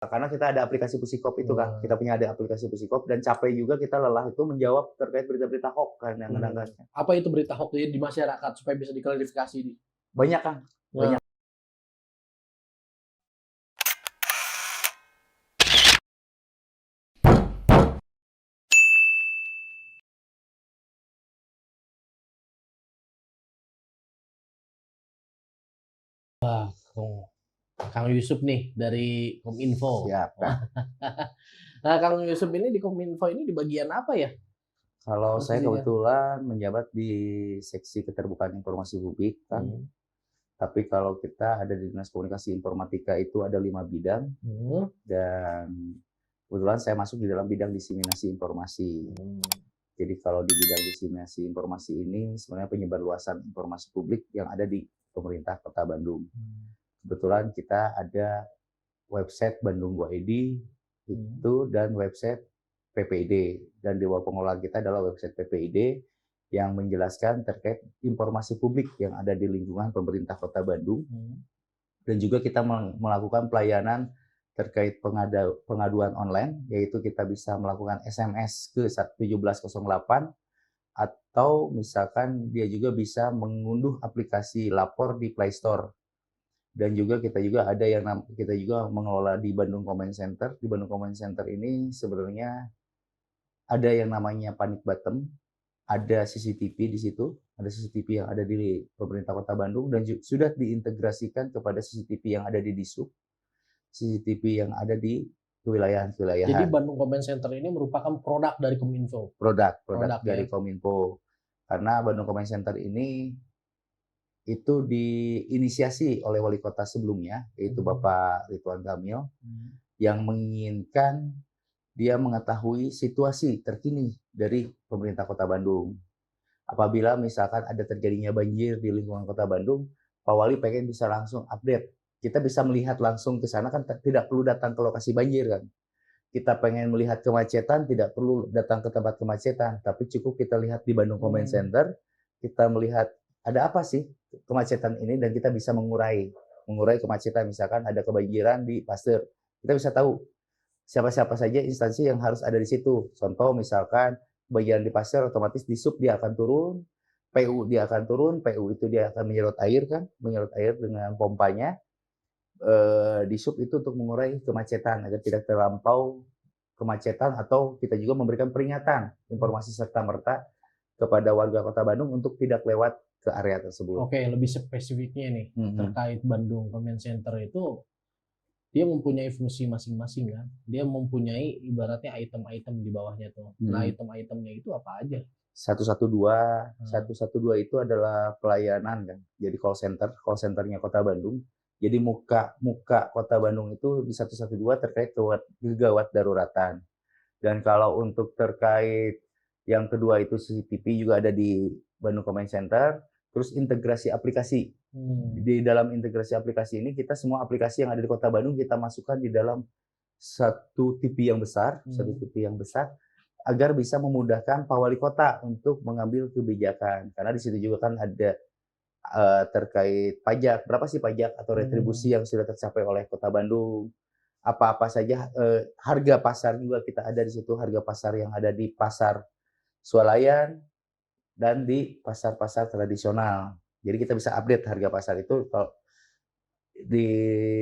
Karena kita ada aplikasi Pusikop itu kan, kita punya ada aplikasi Pusikop dan capek juga kita lelah itu menjawab terkait berita-berita hoax kan yang kadang-kadang. Apa itu berita hoax di masyarakat supaya bisa diklarifikasi nih? Banyak kan, banyak. Kang Yusuf nih dari Kominfo. Siap kan. Nah, Kang Yusuf ini di Kominfo ini di bagian apa ya? Kalau saya Posisinya? kebetulan menjabat di seksi keterbukaan informasi publik kan. Tapi kalau kita ada di Dinas Komunikasi Informatika itu ada 5 bidang dan kebetulan saya masuk di dalam bidang diseminasi informasi. Jadi kalau di bidang diseminasi informasi ini sebenarnya penyebarluasan informasi publik yang ada di pemerintah Kota Bandung. Kebetulan kita ada website Bandung Go ID itu dan website PPID, dan di bawah pengelolaan kita adalah website PPID yang menjelaskan terkait informasi publik yang ada di lingkungan pemerintah Kota Bandung. Dan juga kita melakukan pelayanan terkait pengaduan online, yaitu kita bisa melakukan SMS ke 1708 atau misalkan dia juga bisa mengunduh aplikasi lapor di Play Store. Dan juga kita juga ada yang kita juga mengelola di Bandung Comment Center. Di Bandung Comment Center ini sebenarnya ada yang namanya panic button, ada CCTV di situ, ada CCTV yang ada di pemerintah Kota Bandung dan sudah diintegrasikan kepada CCTV yang ada di Disub, CCTV yang ada di kewilayahan-kewilayahan. Jadi Bandung Comment Center ini merupakan produk dari Kominfo. Produk dari ya? Kominfo. Karena Bandung Comment Center ini itu diinisiasi oleh wali kota sebelumnya, yaitu Bapak Ridwan Kamil, yang menginginkan dia mengetahui situasi terkini dari pemerintah Kota Bandung. Apabila misalkan ada terjadinya banjir di lingkungan Kota Bandung, Pak Wali pengen bisa langsung update. Kita bisa melihat langsung ke sana kan, tidak perlu datang ke lokasi banjir kan. Kita pengen melihat kemacetan, tidak perlu datang ke tempat kemacetan, tapi cukup kita lihat di Bandung Comment Center, kita melihat ada apa sih kemacetan ini dan kita bisa mengurai kemacetan. Misalkan ada kebanjiran di Pasteur, kita bisa tahu siapa-siapa saja instansi yang harus ada di situ. Contoh misalkan bagian di Pasteur, otomatis di sub dia akan turun, PU dia akan turun, PU itu dia akan menyerot air kan, menyerot air dengan pompanya. Di sub itu untuk mengurai kemacetan agar tidak terlampau kemacetan, atau kita juga memberikan peringatan informasi serta merta kepada warga Kota Bandung untuk tidak lewat ke area tersebut. Oke, lebih spesifiknya nih terkait Bandung Comment Center itu dia mempunyai fungsi masing-masing kan. Dia mempunyai ibaratnya item-item di bawahnya tuh. Nah, item-itemnya itu apa aja? 112 itu adalah pelayanan kan. Jadi call centernya Kota Bandung. Jadi muka Kota Bandung itu di 112 terkait gawat daruratan. Dan kalau untuk terkait yang kedua itu CCTV juga ada di Bandung Comment Center. Terus integrasi aplikasi. Di dalam integrasi aplikasi ini kita semua aplikasi yang ada di Kota Bandung kita masukkan di dalam satu TV yang besar, agar bisa memudahkan Pak Wali Kota untuk mengambil kebijakan. Karena di situ juga kan ada terkait pajak, berapa sih pajak atau retribusi yang sudah tercapai oleh Kota Bandung, apa-apa saja, harga pasar juga kita ada di situ, harga pasar yang ada di pasar swalayan dan di pasar-pasar tradisional. Jadi kita bisa update harga pasar itu. Kalau di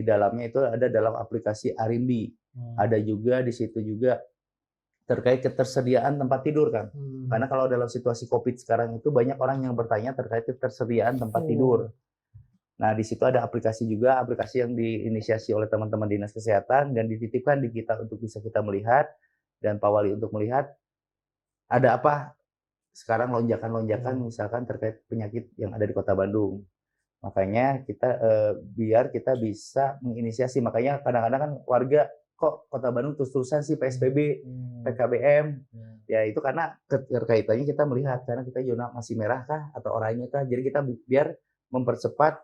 dalamnya itu ada dalam aplikasi Arimbi. Ada juga di situ juga terkait ketersediaan tempat tidur kan. Karena kalau dalam situasi Covid sekarang itu banyak orang yang bertanya terkait ketersediaan tempat tidur. Nah, di situ ada aplikasi juga, aplikasi yang diinisiasi oleh teman-teman Dinas Kesehatan dan dititipkan di kita untuk bisa kita melihat dan Pak Wali untuk melihat ada apa sekarang lonjakan-lonjakan misalkan terkait penyakit yang ada di Kota Bandung. Makanya kita biar kita bisa menginisiasi, makanya kadang-kadang kan warga kok Kota Bandung terus-terusan sih PSBB, PKBM. Ya itu karena keterkaitannya kita melihat karena kita zona masih merah kah atau oranye kah. Jadi kita biar mempercepat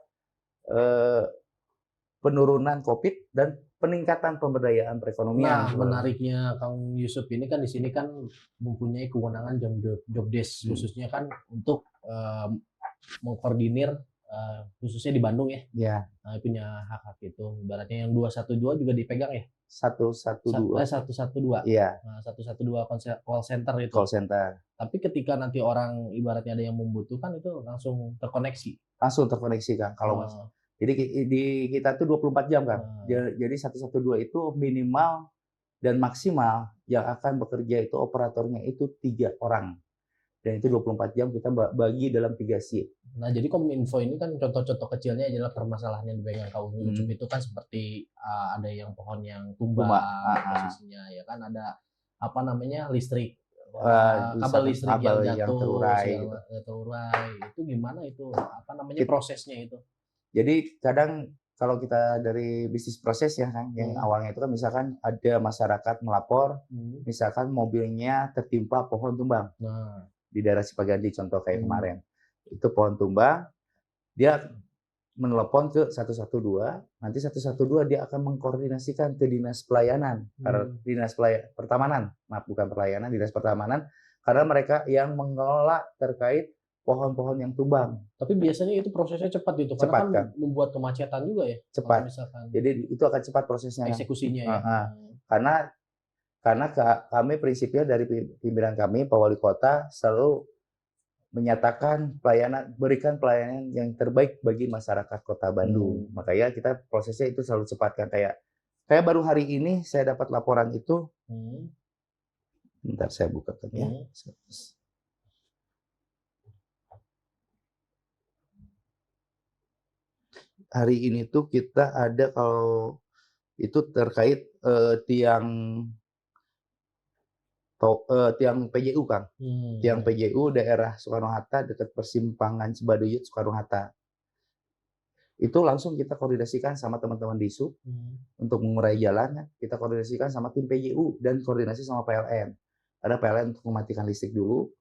penurunan Covid dan peningkatan pemberdayaan perekonomian. Nah, menariknya Kang Yusuf ini kan di sini kan mempunyai kewenangan job desk khususnya kan untuk mengkoordinir khususnya di Bandung ya. Ya. Nah, punya hak-hak itu. Ibaratnya yang 212 juga dipegang ya. 112. 112. Iya. Nah, 112 call center itu. Call center. Tapi ketika nanti orang ibaratnya ada yang membutuhkan itu langsung terkoneksi. Langsung terkoneksi Kang. Kalau jadi di kita tuh 24 jam Kang. Jadi 112 itu minimal dan maksimal yang akan bekerja itu operatornya itu 3 orang. Dan itu 24 jam kita bagi dalam 3 shift. Nah, jadi Kominfo ini kan contoh-contoh kecilnya adalah permasalahan yang dipegang KU Ucup itu kan seperti ada yang pohon yang tumbang posisinya, ya kan, ada apa namanya listrik, kabel listrik yang jatuh, terurai. Itu gimana itu apa namanya prosesnya itu? Jadi kadang kalau kita dari bisnis proses ya kan, yang awalnya itu kan misalkan ada masyarakat melapor, misalkan mobilnya tertimpa pohon tumbang. Nah, di daerah Cipaganti contoh kayak kemarin. Itu pohon tumbang, dia menelepon ke 112, nanti 112 dia akan mengkoordinasikan ke dinas pelayanan, dinas pertamanan, maaf bukan pelayanan, dinas pertamanan, karena mereka yang mengelola terkait pohon-pohon yang tumbang. Tapi biasanya itu prosesnya cepat gitu, cepat, karena kan membuat kemacetan juga ya. Cepat. Jadi itu akan cepat prosesnya. Eksekusinya ya. Karena kami prinsipnya dari pimpinan kami, Pak Wali Kota, selalu menyatakan berikan pelayanan yang terbaik bagi masyarakat Kota Bandung. Makanya kita prosesnya itu selalu cepatkan. Kayak baru hari ini saya dapat laporan itu. Bentar saya bukakan ya. Hari ini tuh kita ada kalau itu terkait tiang PJU Kang. Tiang PJU daerah Soekarno-Hatta dekat persimpangan Cibaduyut Soekarno-Hatta. Itu langsung kita koordinasikan sama teman-teman di SUB untuk mengurai jalan. Kita koordinasikan sama tim PJU dan koordinasi sama PLN. Ada PLN untuk mematikan listrik dulu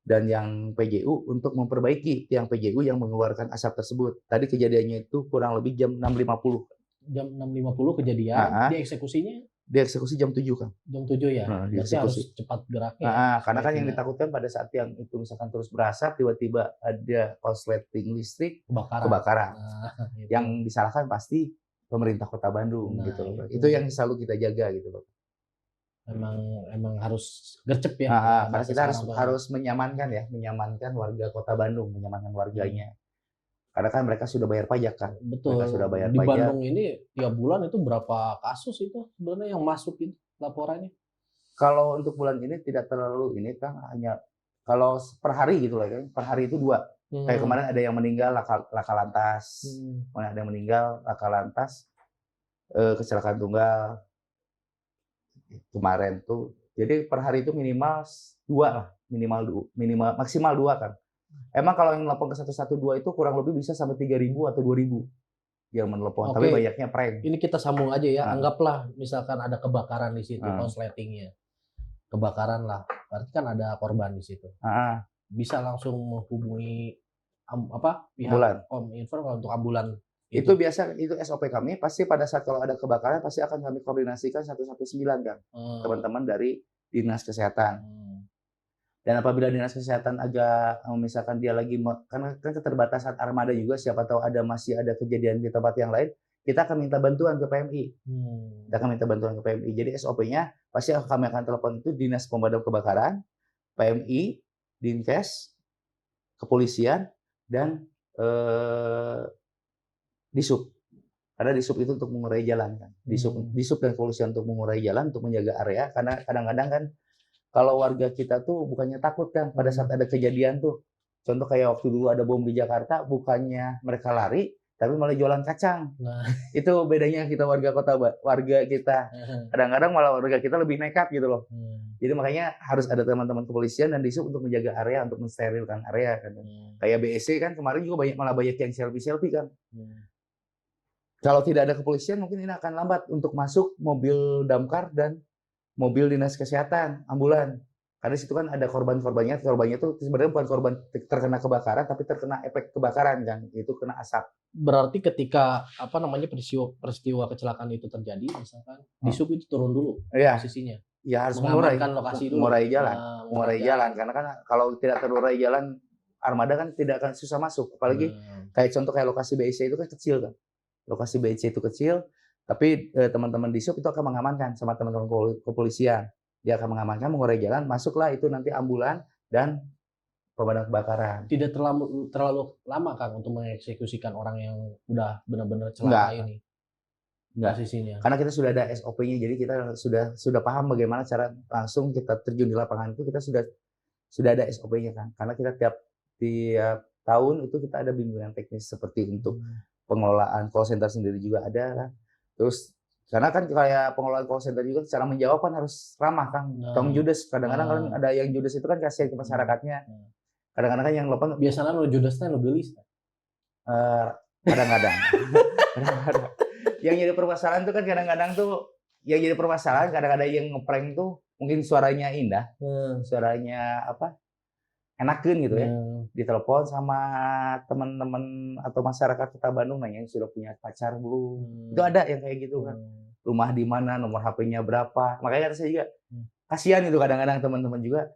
dan yang PJU untuk memperbaiki tiang PJU yang mengeluarkan asap tersebut. Tadi kejadiannya itu kurang lebih jam 6.50. Jam 6.50 kejadian, dieksekusinya? Dieksekusi jam 7 Kang. Jam 7 ya? Berarti harus cepat geraknya. Karena kan yang ditakutkan pada saat yang itu misalkan terus berasap, tiba-tiba ada korsleting listrik, kebakaran. Yang disalahkan pasti pemerintah Kota Bandung gitu loh. Itu yang selalu kita jaga gitu loh. Emang harus gercep ya. Karena kita harus menyamankan warga Kota Bandung, menyamankan warganya. Karena kan mereka sudah bayar pajak kan. Betul. Mereka sudah bayar di pajak. Bandung ini tiap bulan itu berapa kasus itu sebenarnya yang masuk itu laporannya? Kalau untuk bulan ini tidak terlalu ini Kang, hanya kalau per hari gitu lah kan. Per hari itu 2. Kayak kemarin ada yang meninggal laka lantas. Ada yang meninggal laka lantas kecelakaan tunggal. Kemarin tuh. Jadi per hari itu minimal 2 lah, minimal maksimal 2 kan. Emang kalau yang telepon ke 112 itu kurang lebih bisa sampai 3.000 atau 2.000 yang menelepon, tapi banyaknya prank. Ini kita sambung aja ya, anggaplah misalkan ada kebakaran di situ, konsletingnya. Kebakaran lah, berarti kan ada korban di situ. Bisa langsung menghubungi pihak Kominfo untuk ambulan. Itu biasa, itu SOP kami, pasti pada saat kalau ada kebakaran, pasti akan kami koordinasikan 119 kan, teman-teman dari Dinas Kesehatan. Dan apabila Dinas Kesehatan agak, misalkan dia lagi, kan keterbatasan armada juga, siapa tahu masih ada kejadian di tempat yang lain, kita akan minta bantuan ke PMI. Kita akan minta bantuan ke PMI. Jadi SOP-nya, pasti kami akan telepon itu Dinas Pemadam Kebakaran, PMI, Dinkes, Kepolisian, dan Disub. Karena Disub itu untuk mengurai jalan kan. Disub dan Kepolisian untuk mengurai jalan, untuk menjaga area, karena kadang-kadang kan kalau warga kita tuh bukannya takut kan pada saat ada kejadian tuh. Contoh kayak waktu dulu ada bom di Jakarta, bukannya mereka lari, tapi malah jualan kacang. Itu bedanya kita warga kita. Kadang-kadang malah warga kita lebih nekat gitu loh. Jadi makanya harus ada teman-teman kepolisian dan Disub untuk menjaga area, untuk mensterilkan area kan. Kayak BSC kan kemarin juga malah banyak yang selfie kan. Kalau tidak ada kepolisian mungkin ini akan lambat untuk masuk mobil damkar dan mobil dinas kesehatan, ambulan. Karena situ kan ada korbannya itu sebenarnya bukan korban terkena kebakaran, tapi terkena efek kebakaran kan, itu kena asap. Berarti ketika peristiwa kecelakaan itu terjadi, misalkan Disub itu turun dulu posisinya. Ya harus mengamankan lokasi dulu. Mengurai jalan. Karena kan kalau tidak terurai jalan, armada kan tidak akan susah masuk. Apalagi kayak contoh kayak lokasi BIC itu kan kecil kan. Lokasi BIC itu kecil, Tapi teman-teman di sub itu akan mengamankan sama teman-teman kepolisian. Dia akan mengamankan, mengurai jalan, masuklah itu nanti ambulan dan pemadam kebakaran. Tidak terlalu lama Kang untuk mengeksekusikan orang yang udah benar-benar Enggak. celaka ini Enggak. posisinya. Karena kita sudah ada SOP-nya, jadi kita sudah paham bagaimana cara langsung kita terjun di lapangan itu, kita sudah ada SOP-nya kan. Karena kita tiap tahun itu kita ada bimbingan teknis seperti untuk pengelolaan call center sendiri juga ada kan. Terus karena kan kayak pengelolaan call center juga cara menjawab kan harus ramah kan. Tong judes kadang-kadang kan ada yang judes itu kan kasihan ke masyarakatnya. Kadang-kadang kan yang lepas biasanya lo judesnya lo gelis. Kadang-kadang. Yang jadi permasalahan tuh kan kadang-kadang tuh yang jadi permasalahan kadang-kadang yang ngeprank tuh mungkin suaranya indah, suaranya apa? Enakeun gitu ya. Ditelepon sama teman-teman atau masyarakat Kota Bandung nanya sudah punya pacar belum. Itu ada yang kayak gitu kan. Rumah di mana, nomor HP-nya berapa. Makanya saya juga kasihan itu kadang-kadang teman-teman juga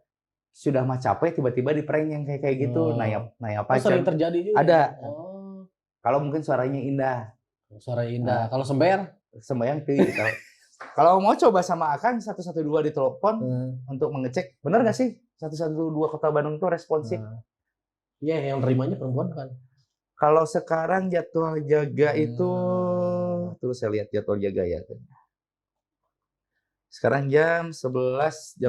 sudah mah capek tiba-tiba di prank yang kayak gitu, nanya pacar. Sering terjadi juga. Ada. Kalau mungkin suaranya indah. Suara indah. Kalau sembayang tuh gitu. Kalau mau coba sama Akang 112 ditelepon untuk mengecek benar nggak sih 112 Kota Bandung itu responsif? Iya, yang nerimanya perempuan kan. Kalau sekarang jadwal jaga itu terus saya lihat jadwal jaga ya. Sekarang jam 11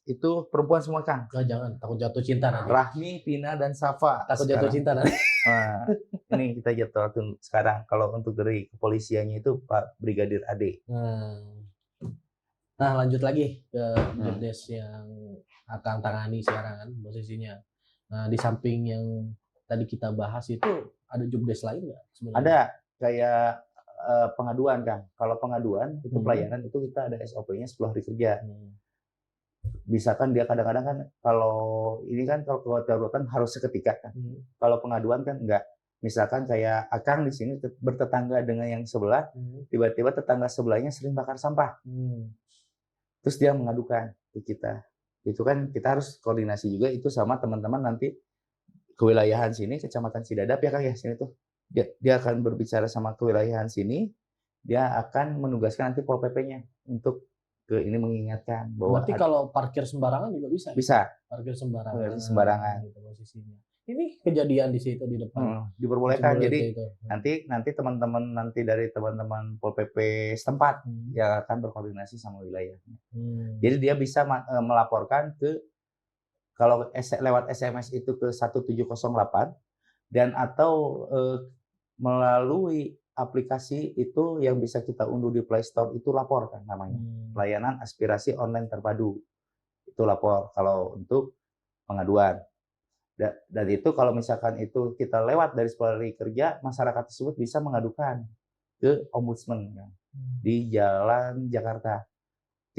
itu perempuan semua Kang. Jangan, takut jatuh cinta nanti. Rahmi, Pina, dan Safa. Takut jatuh cinta nanti. Nah, ini kita jadwal sekarang. Kalau untuk dari kepolisiannya itu Pak Brigadir Ade. Nah, lanjut lagi ke jobdesk yang akan tangani sekarang kan posisinya. Nah, di samping yang tadi kita bahas itu ada jobdesk lain nggak sebenarnya? Ada, kayak pengaduan Kang. Kalau pengaduan itu pelayanan itu kita ada SOP-nya 10 hari kerja. Bisa kan dia kadang-kadang kan kalau ini kan kalau kedaruratan harus seketika kan. Kalau pengaduan kan enggak. Misalkan kayak Akang di sini bertetangga dengan yang sebelah, tiba-tiba tetangga sebelahnya sering bakar sampah. Terus dia mengadukan ke kita. Itu kan kita harus koordinasi juga itu sama teman-teman nanti kewilayahan sini, Kecamatan Cidadap ya Kang ya sini tuh. Dia akan berbicara sama kewilayahan sini, dia akan menugaskan nanti Pol PP-nya untuk ke ini mengingatkan bahwa berarti kalau parkir sembarangan juga bisa. Bisa. Parkir sembarangan. Sembarangan. Gitu posisinya. Ini kejadian di situ di depan. Diperbolehkan. Jadi nanti teman-teman dari teman-teman Pol PP setempat yang akan berkoordinasi sama wilayahnya. Jadi dia bisa melaporkan ke kalau lewat SMS itu ke 1708 dan atau melalui aplikasi itu yang bisa kita unduh di Play Store itu lapor kan namanya. Pelayanan aspirasi online terpadu. Itu lapor kalau untuk pengaduan. Dan itu kalau misalkan itu kita lewat dari 10 hari kerja, masyarakat tersebut bisa mengadukan ke ombudsman kan, di Jalan Jakarta.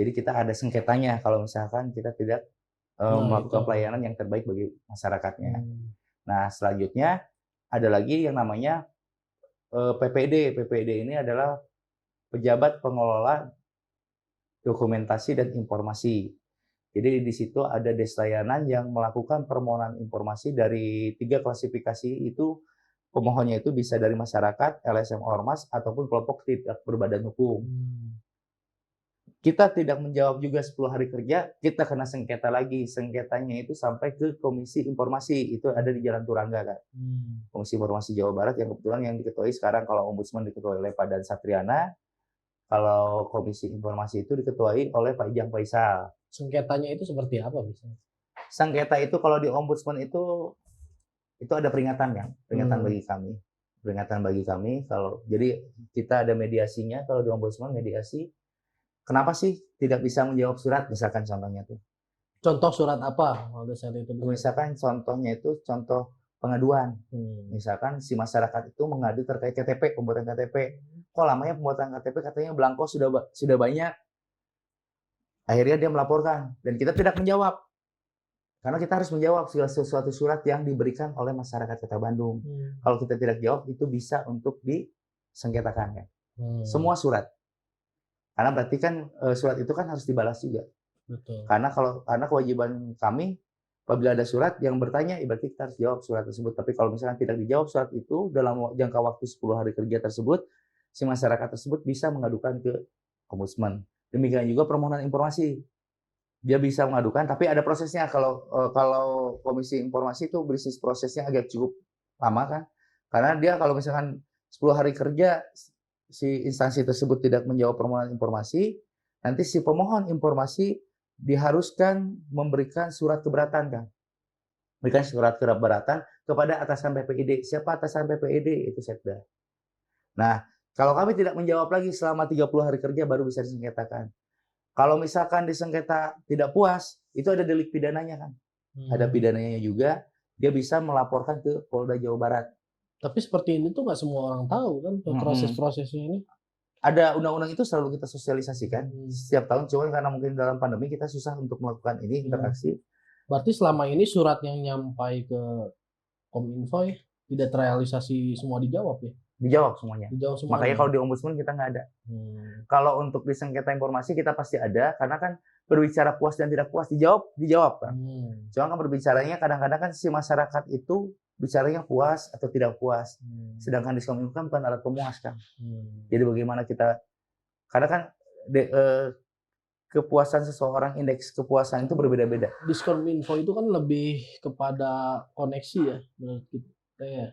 Jadi kita ada sengketanya kalau misalkan kita tidak melakukan pelayanan yang terbaik bagi masyarakatnya. Nah, selanjutnya ada lagi yang namanya PPD. PPD ini adalah pejabat pengelola dokumentasi dan informasi. Jadi di situ ada desk layanan yang melakukan permohonan informasi dari 3 klasifikasi itu, pemohonnya itu bisa dari masyarakat, LSM Ormas, ataupun kelompok tidak berbadan hukum. Kita tidak menjawab juga 10 hari kerja, kita kena sengketa lagi. Sengketanya itu sampai ke Komisi Informasi, itu ada di Jalan Turangga kan. Komisi Informasi Jawa Barat yang kebetulan yang diketuai sekarang kalau Ombudsman diketuai oleh Pak Dan Satriana, kalau Komisi Informasi itu diketuai oleh Pak Ijang Faisal. Sengketanya itu seperti apa misalnya? Sengketa itu kalau di Ombudsman itu ada peringatan kan, peringatan bagi kami. Peringatan bagi kami kalau jadi kita ada mediasinya kalau di Ombudsman mediasi. Kenapa sih tidak bisa menjawab surat misalkan contohnya tuh? Contoh surat apa? Misalkan contohnya itu contoh pengaduan. Misalkan si masyarakat itu mengadu terkait KTP, pembuatan KTP. Kok lamanya pembuatan KTP katanya belangko sudah banyak. Akhirnya dia melaporkan dan kita tidak menjawab. Karena kita harus menjawab segala sesuatu surat yang diberikan oleh masyarakat Kota Bandung. Kalau kita tidak jawab itu bisa untuk disengketakan ya. Semua surat. Karena berarti kan surat itu kan harus dibalas juga. Betul. Karena kewajiban kami apabila ada surat yang bertanya, berarti kita harus jawab surat tersebut. Tapi kalau misalkan tidak dijawab surat itu dalam jangka waktu 10 hari kerja tersebut, si masyarakat tersebut bisa mengadukan ke ombudsman. Demikian juga permohonan informasi. Dia bisa mengadukan, tapi ada prosesnya. Kalau komisi informasi itu bisnis prosesnya agak cukup lama kan, karena dia kalau misalkan 10 hari kerja si instansi tersebut tidak menjawab permohonan informasi, nanti si pemohon informasi diharuskan memberikan surat keberatan kan, berikan surat keberatan kepada atasan PPID. Siapa atasan PPID? Itu Setda. Nah, kalau kami tidak menjawab lagi selama 30 hari kerja baru bisa disengketakan. Kalau misalkan disengketa tidak puas, itu ada delik pidananya kan. Ada pidananya juga, dia bisa melaporkan ke Polda Jawa Barat. Tapi seperti ini tuh nggak semua orang tahu kan proses-prosesnya ini. Ada undang-undang itu selalu kita sosialisasikan setiap tahun, cuman karena mungkin dalam pandemi kita susah untuk melakukan ini interaksi. Berarti selama ini surat yang nyampai ke Kominfo tidak terrealisasi semua dijawab ya? Dijawab semuanya. Dijawab semuanya. Makanya kalau di ombudsman kita nggak ada. Kalau untuk di sengketa informasi kita pasti ada, karena kan berbicara puas dan tidak puas dijawab kan. Cuma kan berbicaranya kadang-kadang kan si masyarakat itu bicaranya puas atau tidak puas. Sedangkan Diskominfo kan bukan alat pemuas kan. Jadi bagaimana kita, karena kan kepuasan seseorang, indeks kepuasan itu berbeda-beda. Diskominfo itu kan lebih kepada koneksi ya menurut kita ya.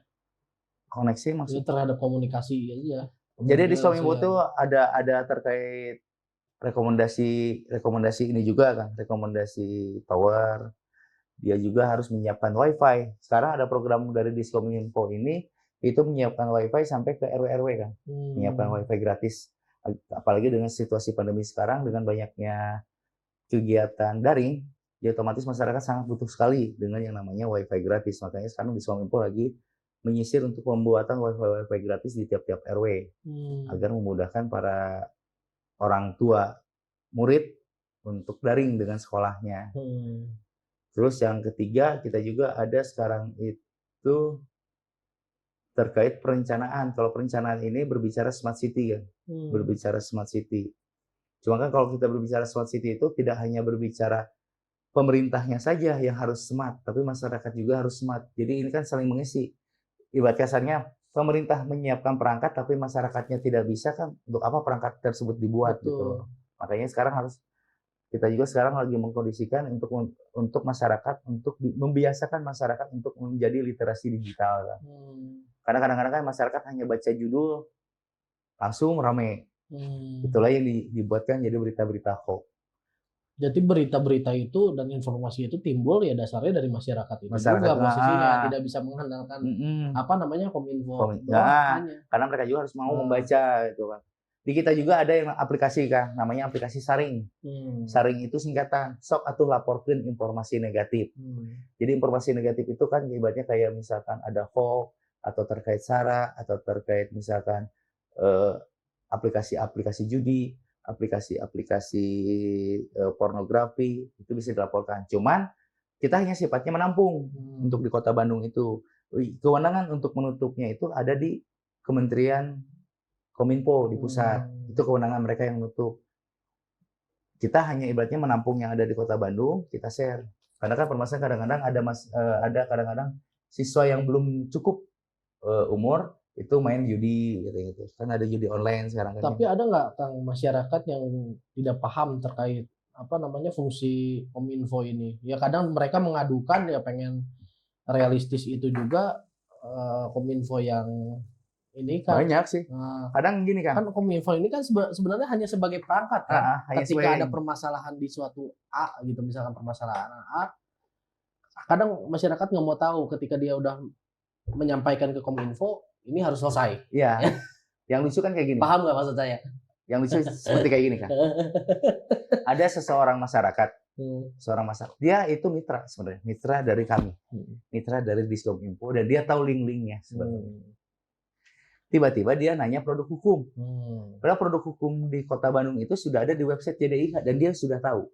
Koneksi maksudnya terhadap komunikasi aja. Jadi Diskominfo itu ada terkait rekomendasi ini juga kan, rekomendasi tower. Dia juga harus menyiapkan WiFi. Sekarang ada program dari Diskominfo ini itu menyiapkan WiFi sampai ke RW-RW kan, menyiapkan WiFi gratis. Apalagi dengan situasi pandemi sekarang dengan banyaknya kegiatan daring, ya otomatis masyarakat sangat butuh sekali dengan yang namanya WiFi gratis. Makanya sekarang Diskominfo lagi menyisir untuk pembuatan WiFi gratis di tiap-tiap RW agar memudahkan para orang tua murid untuk daring dengan sekolahnya. Terus yang ketiga kita juga ada sekarang itu terkait perencanaan. Kalau perencanaan ini berbicara smart city kan, berbicara smart city. Cuma kan kalau kita berbicara smart city itu tidak hanya berbicara pemerintahnya saja yang harus smart, tapi masyarakat juga harus smart. Jadi ini kan saling mengisi. Ibarat kasarnya pemerintah menyiapkan perangkat tapi masyarakatnya tidak bisa kan, untuk apa perangkat tersebut dibuat. Betul. Gitu. Makanya sekarang kita juga sekarang lagi mengkondisikan untuk masyarakat, untuk membiasakan masyarakat untuk menjadi literasi digital kan. Karena kadang-kadang kan masyarakat hanya baca judul langsung rame. Itulah yang dibuatkan jadi berita-berita hoax. Jadi berita-berita itu dan informasi itu timbul ya dasarnya dari masyarakat itu juga posisinya, tidak bisa mengandalkan Kominfo. Karena mereka juga harus mau membaca itu kan. Di kita juga ada yang aplikasi kan, namanya aplikasi Saring. Saring itu singkatan, sok atuh laporkeun informasi negatif. Jadi informasi negatif itu kan ibaratnya kayak misalkan ada hoax atau terkait SARA atau terkait misalkan aplikasi-aplikasi judi, aplikasi-aplikasi pornografi, itu bisa dilaporkan. Cuman kita hanya sifatnya menampung untuk di Kota Bandung itu. Kewenangan untuk menutupnya itu ada di Kementerian Kominfo di pusat. Itu kewenangan mereka yang menutup. Kita hanya ibaratnya menampung yang ada di Kota Bandung, kita share. Karena kan permasalahan kadang-kadang ada kadang-kadang siswa yang belum cukup umur itu main judi gitu. Kan ada judi online sekarang kan. Tapi ada nggak Kang masyarakat yang tidak paham terkait fungsi Kominfo ini? Ya kadang mereka mengadukan ya pengen realistis itu juga Kominfo yang ini kan banyak sih. Kadang gini kan. Kan Kominfo ini kan sebenarnya hanya sebagai perangkat kan. Ketika ada permasalahan di suatu A gitu, misalkan permasalahan A, kadang masyarakat nggak mau tahu ketika dia udah menyampaikan ke Kominfo, ini harus selesai. Iya. Yang lucu kan kayak gini. Paham nggak maksud saya? Yang lucu seperti kayak gini kan. Ada seseorang masyarakat, dia itu mitra sebenarnya, mitra dari kami, mitra dari Diskominfo, dan dia tahu link-linknya sebenarnya. Tiba-tiba dia nanya produk hukum. Padahal produk hukum di Kota Bandung itu sudah ada di website JDIH dan dia sudah tahu.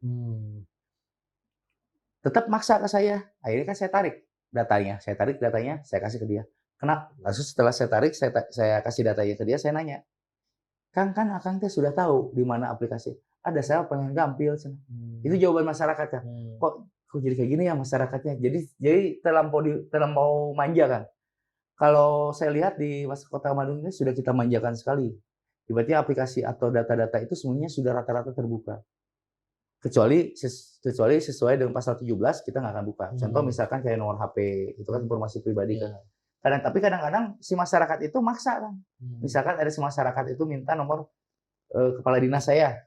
Tetap maksa ke saya. Akhirnya kan saya tarik datanya, saya kasih ke dia. Kenapa? Lalu setelah saya tarik, saya kasih datanya ke dia, saya nanya, Kang, kan Akang teh sudah tahu di mana aplikasi. Ada, saya pengen gampil. Itu jawaban masyarakat kan. Kok jadi kayak gini ya masyarakatnya? Jadi terlampau manja kan. Kalau saya lihat di Kota Bandung ini sudah kita manjakan sekali. Tiba-tiba aplikasi atau data-data itu semuanya sudah rata-rata terbuka. Kecuali sesuai dengan pasal 17 kita nggak akan buka. Contoh misalkan kayak nomor HP, itu kan informasi pribadi kan. Tapi kadang-kadang si masyarakat itu maksa kan. Misalkan ada si masyarakat itu minta nomor kepala dinas saya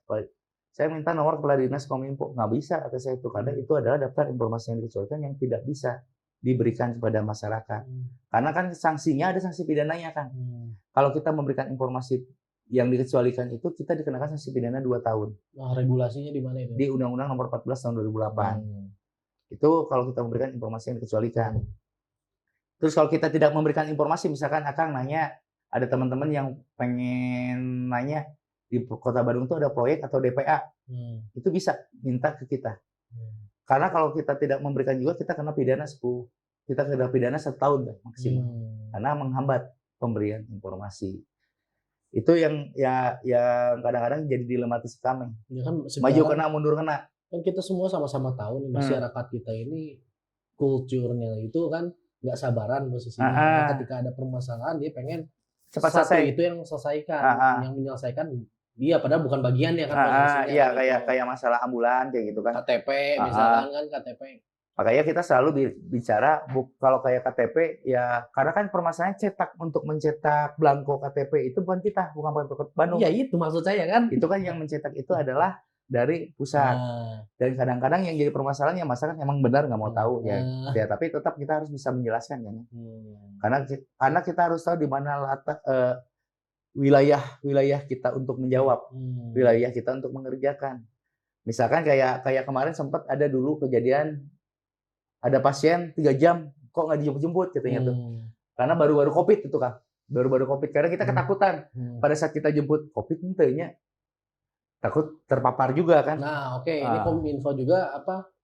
minta nomor kepala dinas Kominfo, nggak bisa kata saya itu, karena itu adalah daftar informasi yang dikecualikan yang tidak bisa diberikan kepada masyarakat. Karena kan sanksinya ada sanksi pidananya kan. Kalau kita memberikan informasi yang dikecualikan itu, kita dikenakan sanksi pidana 2 tahun. Nah, regulasinya di mana itu? Di Undang-Undang Nomor 14 Tahun 2008. Itu kalau kita memberikan informasi yang dikecualikan. Terus kalau kita tidak memberikan informasi, misalkan Akang nanya, ada teman-teman yang pengen nanya, di Kota Bandung itu ada proyek atau DPA, itu bisa minta ke kita. Karena kalau kita tidak memberikan juga, kita kena pidana 1 tahun maksimal. Karena menghambat pemberian informasi. Itu yang kadang-kadang jadi dilematis kami. Ya kan, maju kena, mundur kena. Kan kita semua sama-sama tahu nih, masyarakat kita ini kulturnya itu kan nggak sabaran posisinya. Ketika ada permasalahan dia pengen cepat selesai. Itu yang selesaikan, yang menyelesaikan dia, padahal bukan bagian ya kan. Iya, kayak masalah ambulan kayak gitu kan. KTP misalkan kan KTP. Makanya kita selalu bicara kalau kayak KTP ya, karena kan permasalahannya untuk mencetak belangko KTP itu bukan kita, bukan Pemkot Bandung. Iya, itu maksud saya kan. Itu kan yang mencetak itu adalah dari pusat. Dan kadang-kadang yang jadi permasalahan yang masyarakat emang benar nggak mau tahu ya. Tapi tetap kita harus bisa menjelaskan kan. Karena kita harus tahu di mana letak wilayah kita untuk menjawab, wilayah kita untuk mengerjakan. Misalkan kayak kemarin sempat ada dulu kejadian, ada pasien 3 jam kok nggak dijemput-jemput katanya tuh. Karena baru-baru COVID itu kan. Baru-baru COVID, karena kita ketakutan. Pada saat kita jemput COVID nya takut terpapar juga kan. Nah, oke. Ini Kominfo juga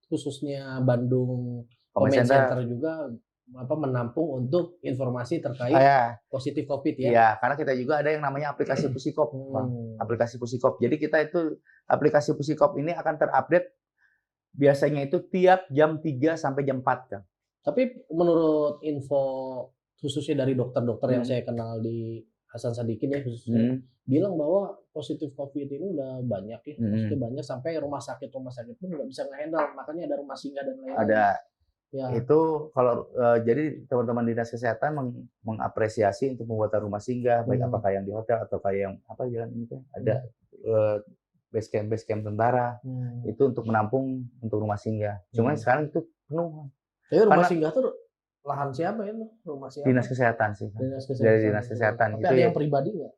khususnya Bandung Comment Center juga menampung untuk informasi terkait positif COVID ya. Iya, karena kita juga ada yang namanya aplikasi Pusikop, aplikasi Pusikop. Jadi kita itu aplikasi Pusikop ini akan terupdate biasanya itu tiap jam 3 sampai jam 4 kan. Tapi menurut info khususnya dari dokter-dokter yang saya kenal di Hasan Sadikin ya khususnya, bilang bahwa positif COVID ini udah banyak ya. Maksudnya banyak sampai rumah sakit pun nggak bisa nge-handle. Makanya ada rumah singgah dan lain-lain. Ada. Ya. Itu kalau jadi teman-teman dinas kesehatan mengapresiasi untuk pembuatan rumah singgah, baik apakah yang di hotel atau kayak yang jalan ini kan ada base camp tentara itu untuk menampung untuk rumah singgah. Cuman sekarang itu penuh. Jadi rumah singgah tuh lahan siapa itu? Rumah singgah? Dinas kesehatan sih. Dari dinas kesehatan. Tapi itu ada yang pribadi nggak?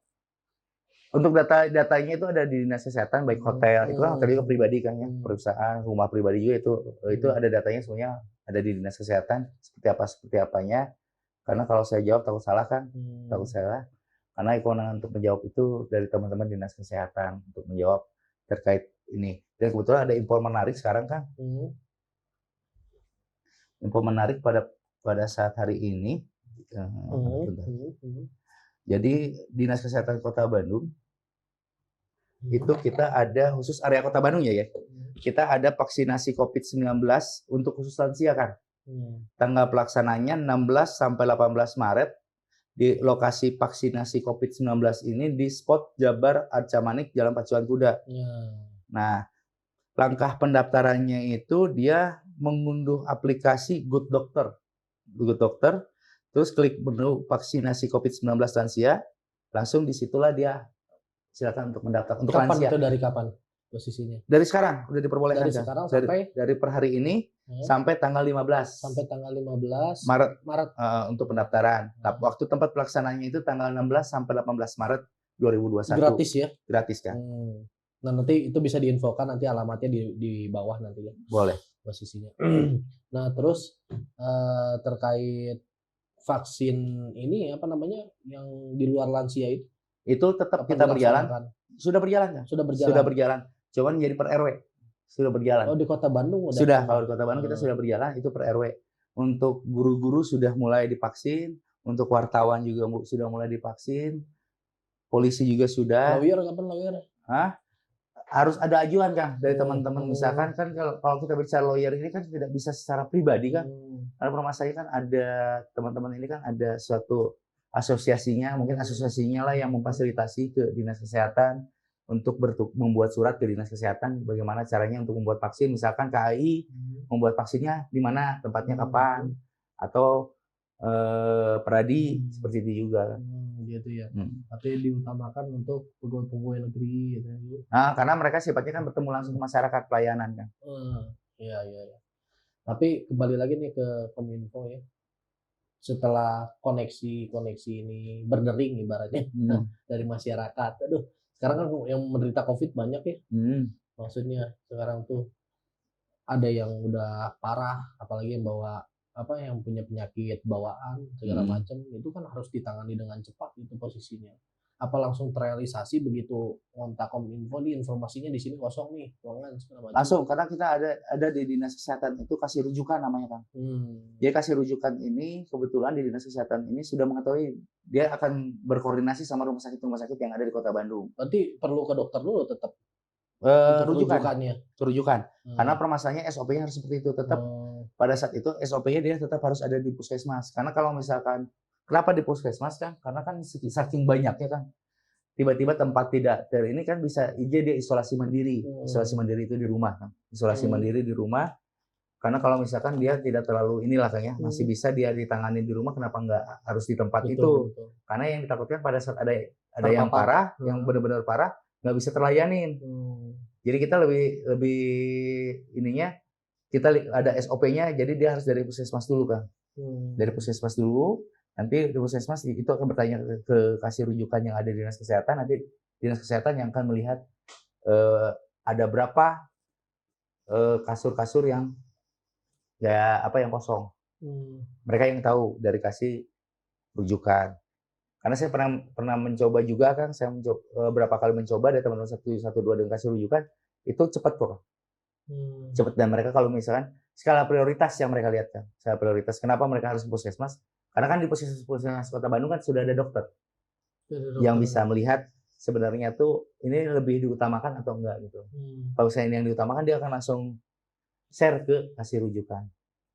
Untuk datanya itu ada di dinas kesehatan, baik hotel itu kan hotel juga pribadi kan ya, perusahaan, rumah pribadi juga itu ada datanya semuanya ada di dinas kesehatan seperti apanya. Karena kalau saya jawab takut salah kan, takut salah. Karena kewenangan untuk menjawab itu dari teman-teman dinas kesehatan untuk menjawab terkait ini. Dan kebetulan ada info menarik sekarang kan. Info menarik pada saat hari ini. Jadi Dinas Kesehatan Kota Bandung itu kita ada khusus area Kota Bandung ya. Kita ada vaksinasi COVID-19 untuk khusus lansia kan. Tanggal pelaksananya 16 sampai 18 Maret di lokasi vaksinasi COVID-19 ini di spot Jabar Arca Manik Jalan Pacuan Kuda. Nah, langkah pendaftarannya itu dia mengunduh aplikasi Good Doctor, terus klik menu vaksinasi COVID-19 lansia, langsung disitulah dia silakan untuk mendaftar untuk kapan lansia. Itu dari kapan posisinya? Dari sekarang udah diperbolehkan. Dari sekarang sampai dari per hari ini sampai tanggal 15. Sampai tanggal 15 Maret untuk pendaftaran. Waktu tempat pelaksanaannya itu tanggal 16 sampai 18 Maret 2021. Gratis ya? Gratis kan. Nah, nanti itu bisa diinfokan nanti alamatnya di bawah nanti ya. Boleh. Posisinya. Nah, terus terkait vaksin ini yang di luar lansia itu tetap kita berjalan. Sudah berjalan kan? Sudah berjalan. Cuman jadi per RW. Sudah berjalan. Oh, di Kota Bandung udah. Sudah, kalau di Kota Bandung kita sudah berjalan itu per RW. Untuk guru-guru sudah mulai divaksin, untuk wartawan juga sudah mulai divaksin. Polisi juga sudah. Lawyer kapan lawyer? Harus ada ajuan kan dari teman-teman. Misalkan kan kalau kita bicara lawyer ini kan tidak bisa secara pribadi kan. Karena permasalahannya kan ada teman-teman ini kan ada suatu asosiasinya, mungkin asosiasinya lah yang memfasilitasi ke dinas kesehatan untuk membuat surat ke dinas kesehatan bagaimana caranya untuk membuat vaksin, misalkan KAI membuat vaksinnya di mana, tempatnya kapan, atau Peradi seperti itu juga. Gitu ya. Tapi diutamakan untuk pegawai-pegawai negeri gitu. Nah, karena mereka sifatnya kan bertemu langsung masyarakat pelayanan kan. Iya. Tapi kembali lagi nih ke Kominfo ya. Setelah koneksi ini berdering ibaratnya dari masyarakat. Aduh, sekarang kan yang menderita COVID banyak ya. Maksudnya sekarang tuh ada yang udah parah, apalagi yang yang punya penyakit bawaan segala macam, itu kan harus ditangani dengan cepat itu posisinya. Apa langsung terrealisasi begitu kontak Kominfo di informasinya di sini kosong nih ruangan segala macam. Langsung, karena kita ada di dinas kesehatan itu kasih rujukan namanya kan. Dia kasih rujukan ini, kebetulan di dinas kesehatan ini sudah mengetahui dia akan berkoordinasi sama rumah sakit yang ada di Kota Bandung. Berarti perlu ke dokter dulu tetap. Rujukan. Karena permasalahannya SOP-nya harus seperti itu. Tetap pada saat itu SOP-nya dia tetap harus ada di puskesmas. Karena kalau misalkan, kenapa di puskesmas kan? Karena kan saking banyaknya kan. Tiba-tiba tempat tidak ini kan bisa dia isolasi mandiri. Isolasi mandiri itu di rumah kan. Isolasi mandiri di rumah. Karena kalau misalkan dia tidak terlalu inilah kan ya, masih bisa dia ditangani di rumah, kenapa nggak harus di tempat itu? Karena yang ditakutkan pada saat ada yang parah, yang benar-benar parah, nggak bisa terlayanin. Jadi kita lebih ininya, kita ada SOP-nya, jadi dia harus dari puskesmas dulu kan. Dari puskesmas dulu, nanti di puskesmas itu akan bertanya ke kasih rujukan yang ada di dinas kesehatan, nanti dinas kesehatan yang akan melihat ada berapa kasur-kasur yang yang kosong. Mereka yang tahu dari kasih rujukan. Karena saya pernah mencoba juga kan, saya beberapa kali mencoba, ada teman-teman 112 dengan kasih rujukan, itu cepat kok. Cepat, dan mereka kalau misalkan skala prioritas yang mereka lihat kan, skala prioritas. Kenapa mereka harus puskesmas? Karena kan di puskesmas Kota Bandung kan sudah ada dokter yang bisa melihat sebenarnya tuh ini lebih diutamakan atau enggak gitu. Kalau saya ini yang diutamakan, dia akan langsung share ke kasih rujukan.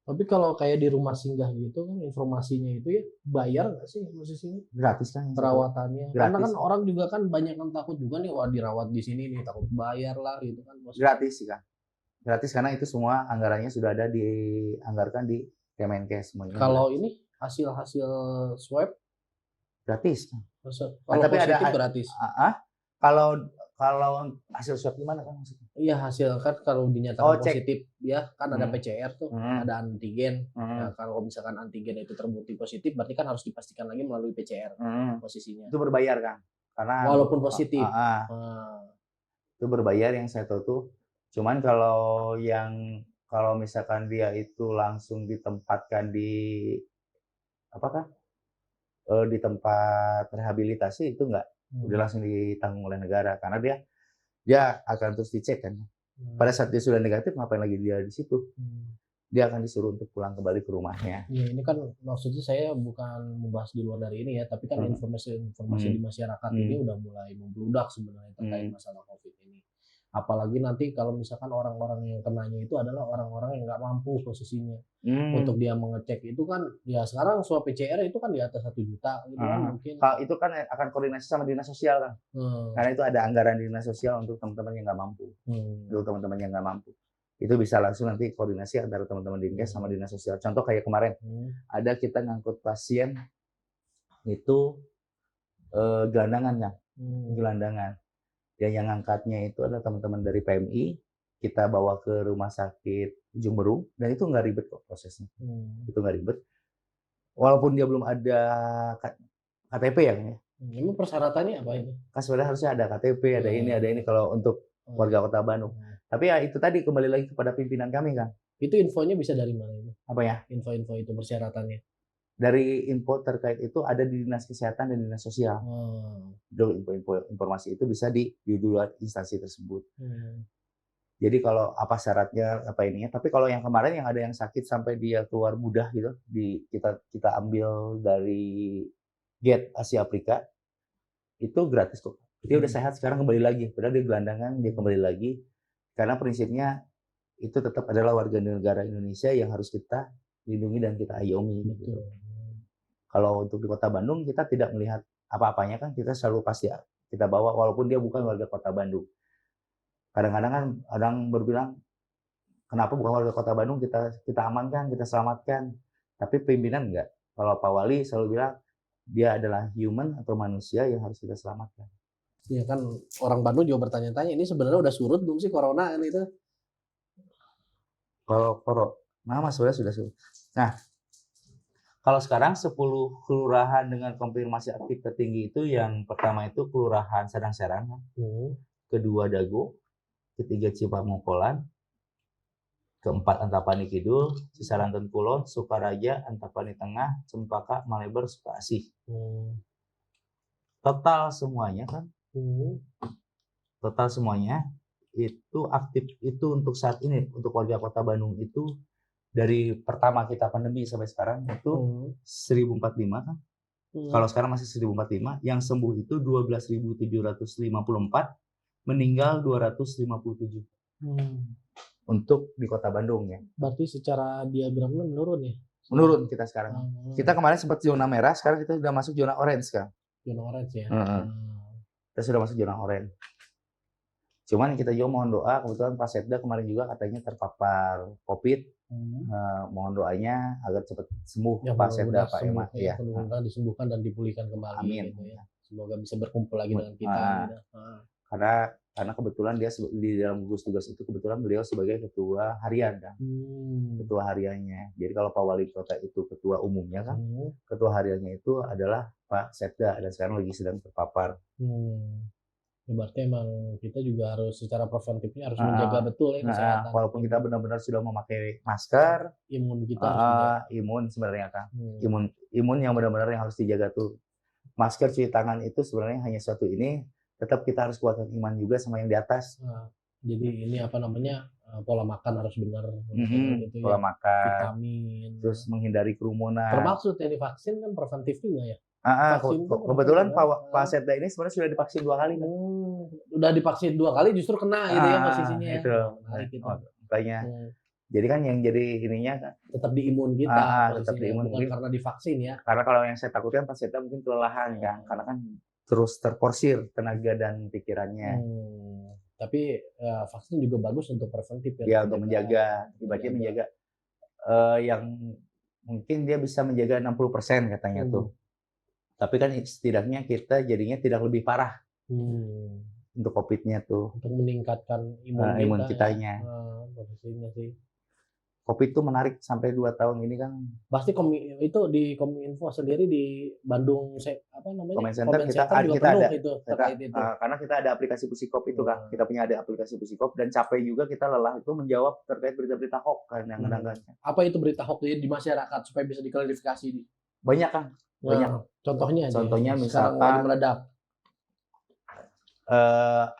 Tapi kalau kayak di rumah singgah gitu kan informasinya itu ya bayar nggak sih posisinya? Gratis kan perawatannya. Gratis. Karena kan orang juga kan banyak yang takut juga nih, wah dirawat di sini nih takut bayar lah gitu kan. Gratis sih kan. Gratis karena itu semua anggarannya sudah ada dianggarkan di Kemenkes semuanya. Kalau ini hasil swab gratis. Kalau tapi positif ada gratis. Kalau hasil swab gimana kan maksudnya? Iya, hasil kan kalau dinyatakan positif ya kan ada PCR tuh, ada antigen. Nah, kalau misalkan antigen itu terbukti positif, berarti kan harus dipastikan lagi melalui PCR posisinya. Itu berbayar kan? Karena walaupun positif. Itu berbayar yang saya tahu tuh. Cuman kalau misalkan dia itu langsung ditempatkan di di tempat rehabilitasi, itu enggak. Udah langsung ditanggung oleh negara, karena dia akan terus dicek kan. Pada saat dia sudah negatif, ngapain lagi dia di situ? Dia akan disuruh untuk pulang kembali ke rumahnya. Ya, ini kan maksudnya saya bukan membahas di luar dari ini ya, tapi kan informasi di masyarakat ini udah mulai membludak sebenarnya terkait masalah COVID ini. Apalagi nanti kalau misalkan orang-orang yang kenanya itu adalah orang-orang yang nggak mampu posisinya untuk dia mengecek itu kan, ya sekarang swab PCR itu kan di atas 1 juta gitu kan mungkin. Itu kan akan koordinasi sama dinas sosial kan, karena itu ada anggaran dinas sosial untuk teman-teman yang nggak mampu, untuk teman-teman yang nggak mampu. Itu bisa langsung nanti koordinasi antara teman-teman Dinkes sama dinas sosial. Contoh kayak kemarin ada kita ngangkut pasien itu gelandangan kan, gelandangan. Dan yang ngangkatnya itu adalah teman-teman dari PMI, kita bawa ke rumah sakit Ujung Berung, dan itu nggak ribet kok prosesnya. Itu nggak ribet. Walaupun dia belum ada KTP ya. Ini persyaratannya apa ini? Kan sebenarnya harusnya ada KTP, ada ini kalau untuk warga Kota Bandung. Tapi ya itu tadi kembali lagi kepada pimpinan kami kan. Itu infonya bisa dari mana itu? Apa ya? Info-info itu persyaratannya. Dari info terkait itu ada di dinas kesehatan dan dinas sosial. Informasi itu bisa di dua instansi tersebut. Jadi kalau apa syaratnya apa ininya. Tapi kalau yang kemarin yang ada yang sakit sampai dia keluar mudah gitu, kita ambil dari Gate Asia Afrika, itu gratis kok. Dia udah sehat sekarang kembali lagi. Padahal dia gelandangan, dia kembali lagi. Karena prinsipnya itu tetap adalah warga negara Indonesia yang harus kita lindungi dan kita ayomi. Gitu. Kalau untuk di Kota Bandung kita tidak melihat apa-apanya kan kita selalu pasti kita bawa walaupun dia bukan warga Kota Bandung. Kadang-kadang kan orang berbilang, kenapa bukan warga Kota Bandung kita amankan, kita selamatkan. Tapi pimpinan enggak. Kalau Pak Wali selalu bilang dia adalah human atau manusia yang harus kita selamatkan. Ya kan orang Bandung juga bertanya-tanya, ini sebenarnya udah surut belum sih corona kan itu? Kalau corona sebenarnya sudah surut. Nah, kalau sekarang 10 kelurahan dengan konfirmasi aktif tertinggi itu yang pertama itu Kelurahan Sadang Serang, kedua Dago, ketiga Cipamokolan, keempat Antapani Kidul, Cisaranten Kulon, Sukaraja, Antapani Tengah, Cempaka, Maleber, Sukasih. Total semuanya kan? Total semuanya itu aktif itu untuk saat ini untuk warga Kota Bandung itu dari pertama kita pandemi sampai sekarang itu 1045 kan? Kalau sekarang masih 1045, yang sembuh itu 12.754, meninggal 257. Untuk di Kota Bandung ya. Berarti secara diagramnya menurun ya? Menurun kita sekarang. Kita kemarin sempat zona merah, sekarang kita sudah masuk zona orange kan? Zona orange ya. Kita sudah masuk zona orange. Cuman kita juga mohon doa, kebetulan Pak Setda kemarin juga katanya terpapar COVID. Mohon doanya agar cepat sembuh ya, Pak Setda, Pak Ema. Ya. Mudah-mudahan disembuhkan dan dipulihkan kembali. Amin. Gitu ya. Semoga bisa berkumpul lagi dengan kita. Gitu. Karena kebetulan dia di dalam gugus tugas itu kebetulan beliau sebagai ketua harian kan. Ketua hariannya. Jadi kalau Pak Wali Kota itu ketua umumnya kan, ketua hariannya itu adalah Pak Setda dan sekarang lagi sedang terpapar. Ya, berarti emang kita juga harus secara preventifnya harus menjaga betul ya kesehatan. Walaupun kita benar-benar sudah memakai masker, imun kita harus imun sebenarnya kan. Imun yang benar-benar yang harus dijaga tuh. Masker, cuci tangan itu sebenarnya hanya suatu ini, tetap kita harus kuatkan iman juga sama yang di atas. Jadi ini apa namanya, pola makan harus benar. Gitu pola makan. Vitamin. Terus menghindari kerumunan. Termaksud ya divaksin kan preventif juga ya. Kebetulan Pak Setda ini sebenarnya sudah divaksin 2 kali kan. Udah divaksin 2 kali justru kena gitu ya posisinya. Itu. Makanya. Jadi kan yang jadi ininya kan tetap di imun kita. Tetap di imun bukan karena divaksin ya. Karena kalau yang saya takutkan Pak Setda mungkin kelelahan kan, karena kan terus terporsir tenaga dan pikirannya. Tapi vaksin juga bagus untuk preventif ya. Ya untuk menjaga, ibaratnya menjaga yang mungkin dia bisa menjaga 60% katanya tuh. Tapi kan setidaknya kita jadinya tidak lebih parah untuk COVID-nya tuh. Untuk meningkatkan imun kitanya. Posisinya sih. COVID itu menarik sampai 2 tahun ini kan. Pasti itu di Kominfo sendiri di Bandung apa namanya? Comment Center kita ada itu, karena kita ada aplikasi Pusikop itu kan. Kita punya ada aplikasi Pusikop dan capek juga kita lelah itu menjawab terkait berita-berita hoax kan yang kadang-kadang. Apa itu berita hoax di masyarakat supaya bisa diklarifikasi? Banyak kan. Banyak. Contohnya misalkan meledak.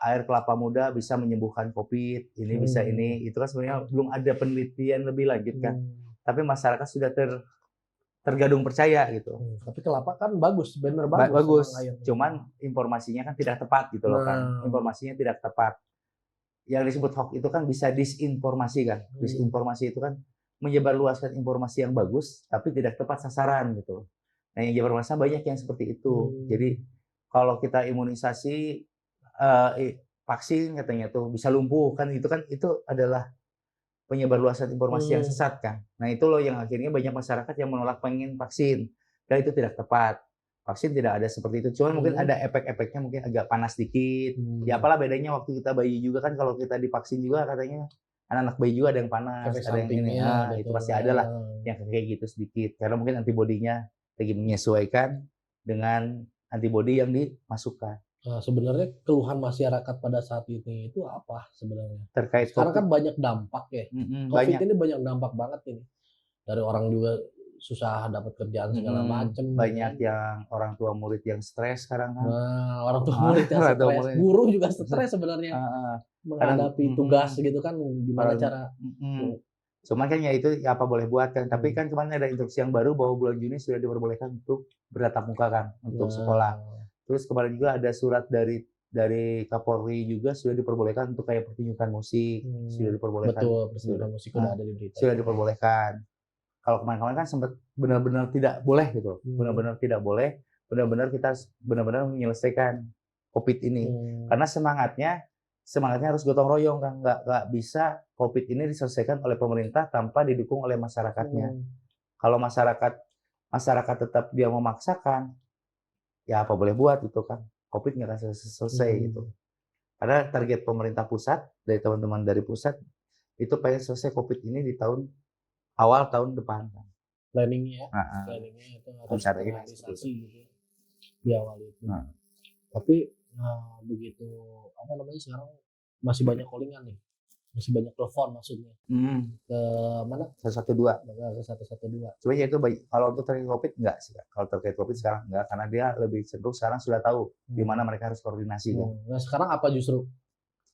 Air kelapa muda bisa menyembuhkan COVID, ini bisa ini, itu kan sebenarnya belum ada penelitian lebih lanjut kan. Tapi masyarakat sudah tergadung percaya gitu. Tapi kelapa kan bagus, bener bagus. Cuman informasinya kan tidak tepat gitu loh kan. Informasinya tidak tepat. Yang disebut hoax itu kan bisa disinformasi kan. Disinformasi itu kan menyebarluaskan informasi yang bagus tapi tidak tepat sasaran gitu. Nah, yang menyebar massa banyak yang seperti itu. Jadi kalau kita imunisasi vaksin katanya tuh bisa lumpuh kan itu adalah penyebarluasan informasi yang sesat kan. Nah, itu loh yang akhirnya banyak masyarakat yang menolak pengen vaksin. Dan itu tidak tepat. Vaksin tidak ada seperti itu. Cuman mungkin ada efek-efeknya mungkin agak panas dikit. Ya apalah bedanya waktu kita bayi juga kan kalau kita divaksin juga katanya anak-anak bayi juga ada yang panas, ada yang ini. Itu pasti ada lah yang kayak gitu sedikit. Karena mungkin antibodinya lagi menyesuaikan dengan antibodi yang dimasukkan. Nah, sebenarnya keluhan masyarakat pada saat ini itu apa sebenarnya? Terkait sekarang kan banyak dampak ya. COVID ini banyak dampak banget ini. Dari orang juga susah dapat kerjaan segala macam. Banyak yang orang tua murid yang stres sekarang kan. Nah, orang tua murid yang stres. Guru juga stres sebenarnya. Menghadapi tugas gitu kan gimana cara. Cuman kan ya itu ya apa boleh buat kan. Tapi kan kemarin ada instruksi yang baru bahwa bulan Juni sudah diperbolehkan untuk bertatap muka kan untuk sekolah. Terus kemarin juga ada surat dari Kapolri juga sudah diperbolehkan untuk kayak pertunjukan musik sudah diperbolehkan. Betul, pertunjukan musik sudah ada di berita. Sudah diperbolehkan. Kalau kemarin-kemarin kan sempat benar-benar tidak boleh gitu, benar-benar tidak boleh, benar-benar kita benar-benar menyelesaikan COVID ini. Karena semangatnya harus gotong royong kan, nggak bisa COVID ini diselesaikan oleh pemerintah tanpa didukung oleh masyarakatnya. Kalau masyarakat tetap dia memaksakan, ya apa boleh buat gitu kan, COVID nggak akan selesai gitu. Karena target pemerintah pusat, dari teman-teman dari pusat, itu pengen selesai COVID ini di awal tahun depan kan. Planningnya itu harus terrealisasi gitu di awal itu. Tapi begitu sekarang masih banyak callingan nih, masih banyak telepon maksudnya ke mana? 112. Ke 112. Cuma ya itu kalau untuk terkait COVID enggak sih, kalau terkait COVID sekarang enggak, karena dia lebih cenderung sekarang sudah tahu di mana mereka harus koordinasi kan. Nah sekarang apa justru?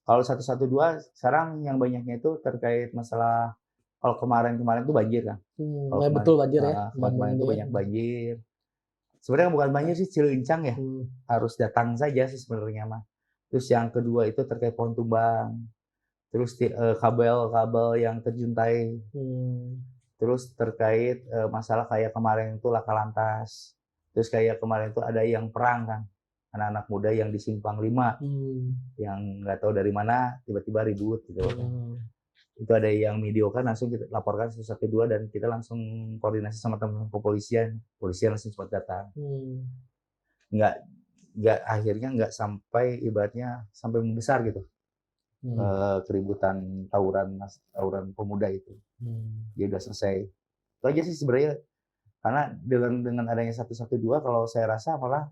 Kalau 112 sekarang yang banyaknya itu terkait masalah, kalau kemarin tuh banjir kan. Betul banjir ya. Kemarin itu banyak banjir. Sebenarnya bukan banjir sih, cilincang ya. Harus datang saja sih sebenarnya mah. Terus yang kedua itu terkait pohon tumbang. Terus kabel yang terjuntai. Terus terkait masalah kayak kemarin itu laka lantas. Terus kayak kemarin itu ada yang perang kan. Anak-anak muda yang di Simpang 5. Yang nggak tahu dari mana tiba-tiba ribut gitu. Itu ada yang video kan, langsung kita laporkan 112 dan kita langsung koordinasi sama teman-teman kepolisian. Polisian langsung cepat datang. Akhirnya nggak sampai ibaratnya sampai membesar gitu. Keributan tawuran pemuda itu. Dia udah selesai. Itu aja sih sebenarnya. Karena dengan adanya 112 kalau saya rasa malah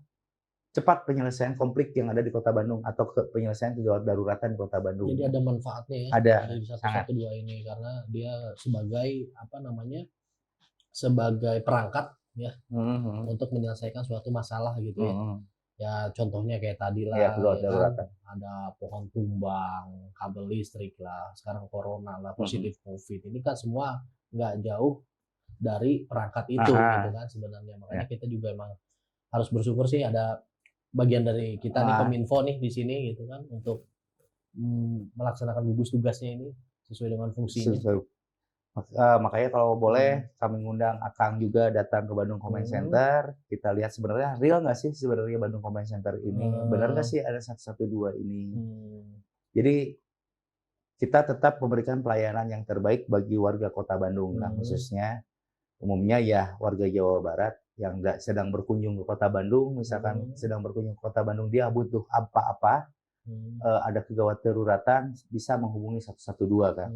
cepat penyelesaian konflik yang ada di Kota Bandung atau penyelesaian kegawat daruratan di Kota Bandung. Jadi ada manfaatnya ya. Ada di 112 ini karena dia sebagai sebagai perangkat ya untuk menyelesaikan suatu masalah gitu ya. Ya contohnya kayak tadi lah, ya kan? Ada pohon tumbang, kabel listrik lah, sekarang corona lah, positif COVID. Ini kan semua nggak jauh dari perangkat itu gitu kan sebenarnya. Makanya kita juga emang harus bersyukur sih ada bagian dari kita nih Kominfo nih di sini gitu kan untuk melaksanakan gugus tugasnya ini sesuai dengan fungsinya. Makanya kalau boleh kami ngundang Akang juga datang ke Bandung Command Center. Kita lihat sebenarnya real nggak sih sebenarnya Bandung Command Center ini, benar nggak sih ada 112 ini. Jadi kita tetap memberikan pelayanan yang terbaik bagi warga Kota Bandung, khususnya umumnya ya warga Jawa Barat yang sedang berkunjung ke Kota Bandung, misalkan sedang berkunjung ke Kota Bandung, dia butuh apa-apa, ada kegawat daruratan, bisa menghubungi 112 kan.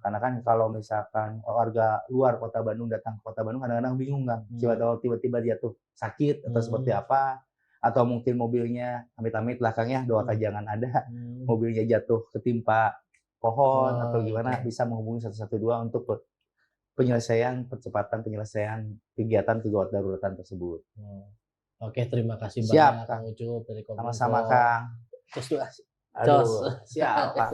Karena kan kalau misalkan warga luar Kota Bandung datang ke Kota Bandung kadang-kadang bingung kan, tiba-tiba dia tuh sakit atau seperti apa, atau mungkin mobilnya amit-amit belakangnya doakan jangan ada, mobilnya jatuh ketimpa pohon atau gimana, bisa menghubungi 112 untuk percepatan penyelesaian kegiatan kegawat daruratan tersebut. Oke, terima kasih banyak Kang Ucup dari Kominfo. Sama-sama Kang. Cos. Siap Kang.